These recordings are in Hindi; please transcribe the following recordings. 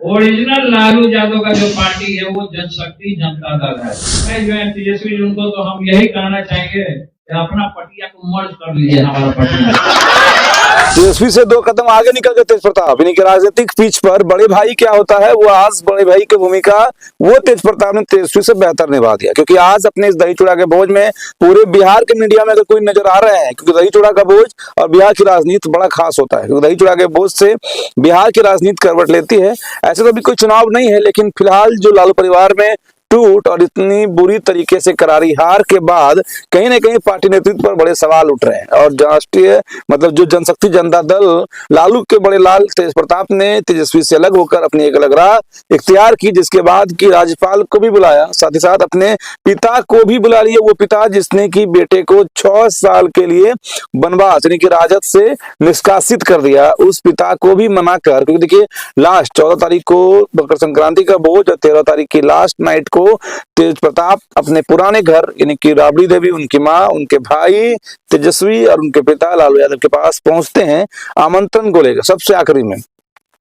ओरिजिनल लालू यादव का जो पार्टी है वो जनशक्ति जनता दल है। जो है तेजस्वी जी, उनको तो हम यही कहना चाहेंगे कि अपना पटिया को मर्ज कर लीजिए हमारा पटिया। तेजस्वी से 2 कदम आगे निकल गए तेज प्रताप। इन्हीं के राजनीतिक पिच पर बड़े भाई क्या होता है, वो आज बड़े भाई की भूमिका वो तेज प्रताप ने तेजस्वी से बेहतर निभा दिया। क्योंकि आज अपने इस दही चूड़ा के बोझ में पूरे बिहार के मीडिया में अगर कोई नजर आ रहे हैं, क्योंकि दही चूड़ा का बोझ और बिहार की राजनीति बड़ा खास होता है, क्योंकि दही चूड़ा के बोझ से बिहार की राजनीति करवट लेती है। ऐसे तो अभी कोई चुनाव नहीं है, लेकिन फिलहाल जो लालू परिवार में टूट और इतनी बुरी तरीके से करारी हार के बाद कहीं ना कहीं पार्टी नेतृत्व पर बड़े सवाल उठ रहे हैं। और राष्ट्रीय मतलब जो जनशक्ति जनता दल लालू के बड़े लाल तेज प्रताप ने तेजस्वी से अलग होकर अपनी एक अलग राह इख्तियार की, जिसके बाद की राज्यपाल को भी बुलाया, साथ ही साथ अपने पिता को भी बुला लिया। वो पिता जिसने की बेटे को 6 साल के लिए वनवास यानी कि राजद से निष्कासित कर दिया, उस पिता को भी मना कर, क्योंकि देखिए लास्ट 14 तारीख को मकर संक्रांति का बोझ और 13 तारीख की लास्ट नाइट को तेज प्रताप अपने पुराने घर यानी कि राबड़ी देवी, उनकी माँ, उनके भाई तेजस्वी और उनके पिता लालू यादव के पास पहुंचते हैं आमंत्रण को लेकर सबसे आखिरी में।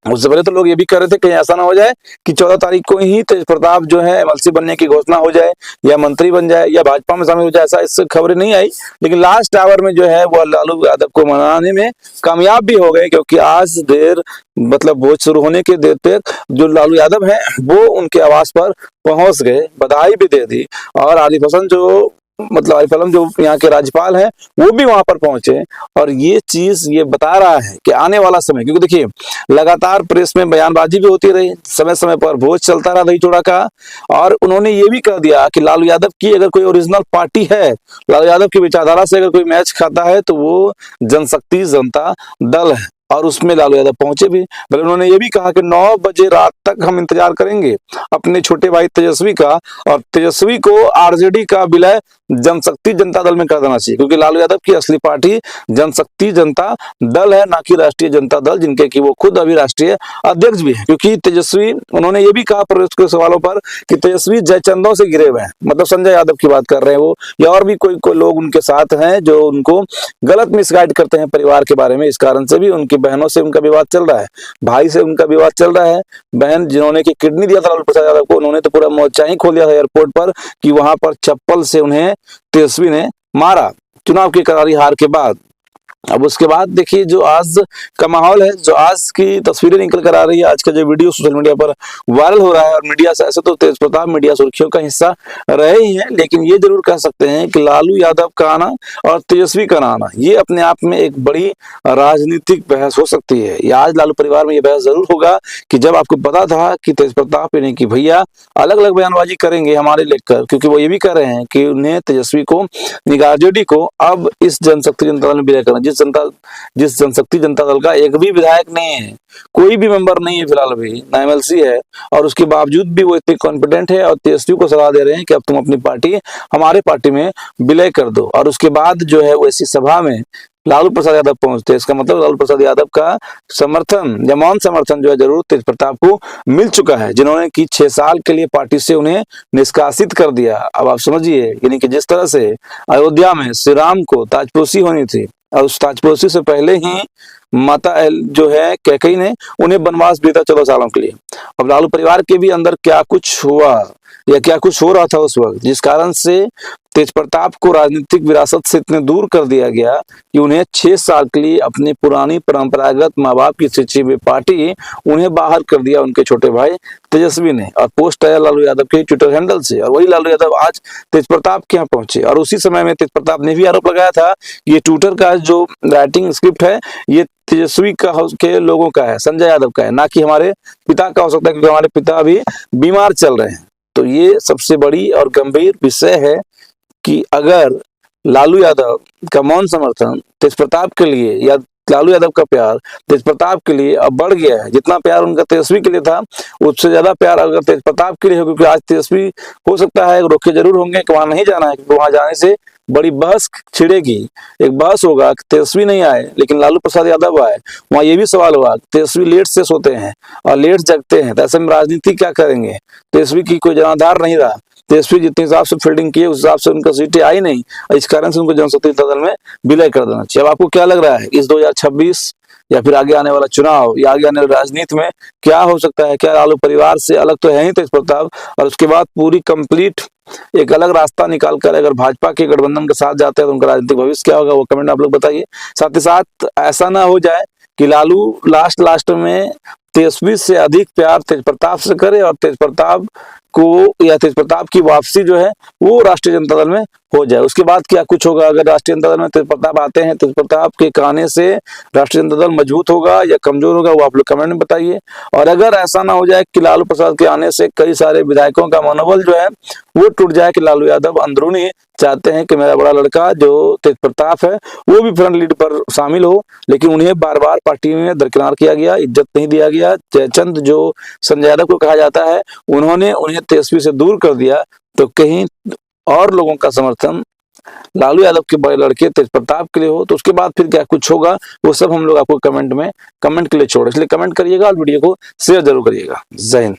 उससे पहले तो लोग ये भी कर रहे थे कहीं ऐसा ना हो जाए कि 14 तारीख को ही तेज प्रताप जो है एमएलसी बनने की घोषणा हो जाए या मंत्री बन जाए या भाजपा में शामिल हो जाए, ऐसा इससे खबरें नहीं आई। लेकिन लास्ट आवर में जो है वो लालू यादव को मनाने में कामयाब भी हो गए, क्योंकि आज देर मतलब भोज शुरू होने के देर तक जो लालू यादव है वो उनके आवास पर पहुंच गए, बधाई भी दे दी। और आरिफ हसन जो मतलब आरिफ अलम जो यहाँ के राज्यपाल हैं वो भी वहां पर पहुंचे। और ये चीज ये बता रहा है कि आने वाला समय, क्योंकि देखिए लगातार प्रेस में बयानबाजी भी होती रही, समय समय पर भोज चलता रहा दही चूड़ा का, और उन्होंने ये भी कह दिया कि लालू यादव की अगर कोई ओरिजिनल पार्टी है, लालू यादव की विचारधारा से अगर कोई मैच खाता है तो वो जनशक्ति जनता दल है। और उसमें लालू यादव पहुंचे भी। बल्कि उन्होंने ये भी कहा कि 9 बजे रात तक हम इंतजार करेंगे अपने छोटे भाई तेजस्वी का, और तेजस्वी को आरजेडी का विलय जनशक्ति जनता दल में कर देना चाहिए, क्योंकि लालू यादव की असली पार्टी जनशक्ति जनता दल है, ना कि राष्ट्रीय जनता दल, जिनके कि वो खुद अभी राष्ट्रीय अध्यक्ष भी है। क्योंकि तेजस्वी, उन्होंने ये भी कहा प्रवेश के सवालों पर कि तेजस्वी जयचंदों से घिरे हुए हैं, मतलब संजय यादव की बात कर रहे हैं वो, या और भी कोई लोग उनके साथ हैं जो उनको गलत मिसगाइड करते हैं परिवार के बारे में। इस कारण से भी उनकी बहनों से उनका विवाद चल रहा है, भाई से उनका विवाद चल रहा है। बहन जिन्होंने की किडनी दिया था लालू प्रसाद यादव को, उन्होंने तो पूरा मोर्चा ही खोल दिया था एयरपोर्ट पर कि वहां पर चप्पल से उन्हें तेजस्वी ने मारा चुनाव की करारी हार के बाद। अब उसके बाद देखिए जो आज का माहौल है, जो आज की तस्वीरें निकल कर आ रही है, आज का जो वीडियो सोशल मीडिया पर वायरल हो रहा है, और मीडिया से ऐसे तो तेज प्रताप मीडिया सुर्खियों का हिस्सा रहे ही हैं, लेकिन ये जरूर कह सकते हैं कि लालू यादव का आना और तेजस्वी का आना ये अपने आप में एक बड़ी राजनीतिक बहस हो सकती है। या आज लालू परिवार में ये बहस जरूर होगा कि जब आपको पता था कि तेज प्रताप यानी कि भैया अलग अलग बयानबाजी करेंगे हमारे लेकर, क्योंकि वो ये भी कर रहे हैं कि उन्हें तेजस्वी को आरजेडी को अब इस जनशक्ति जनता दल में विलय करना, जिस जनशक्ति जनता दल का एक भी विधायक नहीं है, कोई भी मेंबर नहीं है फिलहाल भी, ना एमएलसी है, और उसके बावजूद भी वो इतने कॉन्फिडेंट है और तेजस्वी को सलाह दे रहे हैं कि अब तुम अपनी पार्टी हमारे पार्टी में विलय कर दो। और उसके बाद जो है वो ऐसी सभा में लालू प्रसाद यादव पहुंचते हैं। इसका मतलब लालू प्रसाद यादव का समर्थन या मौन समर्थन जो है जरूर तेज प्रताप को मिल चुका है, जिन्होंने कि 6 साल के लिए पार्टी से उन्हें निष्कासित कर दिया। अब आप समझिए, यानी कि जिस तरह से अयोध्या में श्री राम को ताजपोशी होनी थी और उस ताजपोशी से पहले ही माता जो है कैकेयी ने उन्हें वनवास दिया था 14 सालों के लिए। अब लालू परिवार के भी अंदर क्या कुछ हुआ या क्या कुछ हो रहा था उस वक्त, जिस कारण से तेज प्रताप को राजनीतिक विरासत से इतने दूर कर दिया गया कि उन्हें 6 साल के लिए अपनी पुरानी परंपरागत माँ बाप की शिक्षी हुई पार्टी उन्हें बाहर कर दिया उनके छोटे भाई तेजस्वी ने। और पोस्ट आया लालू यादव के ट्विटर हैंडल से, और वही लालू यादव आज तेज प्रताप के यहाँ पहुंचे। और उसी समय में तेज प्रताप ने भी आरोप लगाया था ये ट्विटर का जो राइटिंग स्क्रिप्ट है ये तेजस्वी के लोगों का है, संजय यादव का है, ना कि हमारे पिता का हो सकता है, क्योंकि हमारे पिता अभी बीमार चल रहे हैं। तो ये सबसे बड़ी और गंभीर विषय है कि अगर लालू यादव का मौन समर्थन तेज प्रताप के लिए या लालू यादव का प्यार तेज प्रताप के लिए अब बढ़ गया है, जितना प्यार उनका तेजस्वी के लिए था उससे ज्यादा प्यार अगर तेज प्रताप के लिए हो, क्योंकि आज तेजस्वी हो सकता है रोके जरूर होंगे कि वहां नहीं जाना है, क्योंकि वहां जाने से बड़ी बहस छिड़ेगी। एक बहस होगा कि तेजस्वी नहीं आए लेकिन लालू प्रसाद यादव आए, वहां ये भी सवाल होगा तेजस्वी लेट से सोते हैं और लेट जगते हैं, तो ऐसे में राजनीति क्या करेंगे। तेजस्वी की कोई जनाधार नहीं रहा, तेजस्वी जितने हिसाब से फील्डिंग किए उस हिसाब से उनका सीटें आई नहीं, इस कारण से उनको जनशक्ति दल में विलय कर देना चाहिए। अब आपको क्या लग रहा है इस 2026 या फिर आगे आने वाला चुनाव या आगे आने वाली राजनीति में क्या हो सकता है? क्या लालू परिवार से अलग तो है ही तेज प्रताप, और उसके बाद पूरी कंप्लीट एक अलग रास्ता निकालकर अगर भाजपा के गठबंधन के साथ जाते हैं तो उनका राजनीतिक भविष्य क्या होगा, वो कमेंट आप लोग बताइए। साथ ही साथ ऐसा ना हो जाए कि लालू लास्ट में तेजस्वी से अधिक प्यार तेज प्रताप से करे और तेज प्रताप को या तेज प्रताप की वापसी जो है वो राष्ट्रीय जनता दल में हो जाए। उसके बाद क्या कुछ होगा? अगर राष्ट्रीय जनता दल में तेज प्रताप आते हैं, तेज प्रताप के कहने से राष्ट्रीय जनता दल मजबूत होगा या कमजोर होगा, वो आप लोग कमेंट में बताइए। और अगर ऐसा ना हो जाए कि लालू प्रसाद के आने से कई सारे विधायकों का मनोबल जो है वो टूट जाए, कि लालू यादव अंदरूनी चाहते हैं कि मेरा बड़ा लड़का जो तेज प्रताप है वो भी फ्रंट लीड पर शामिल हो, लेकिन उन्हें बार बार पार्टी में दरकिनार किया गया, इज्जत नहीं दिया गया। जयचंद जो संजय यादव को कहा जाता है, उन्होंने उन्हें तेजस्वी से दूर कर दिया, तो कहीं और लोगों का समर्थन लालू यादव के बड़े लड़के तेज प्रताप के लिए हो, तो उसके बाद फिर क्या कुछ होगा वो सब हम लोग आपको कमेंट के लिए छोड़, इसलिए कमेंट करिएगा और वीडियो को शेयर जरूर करिएगा। जय हिंद।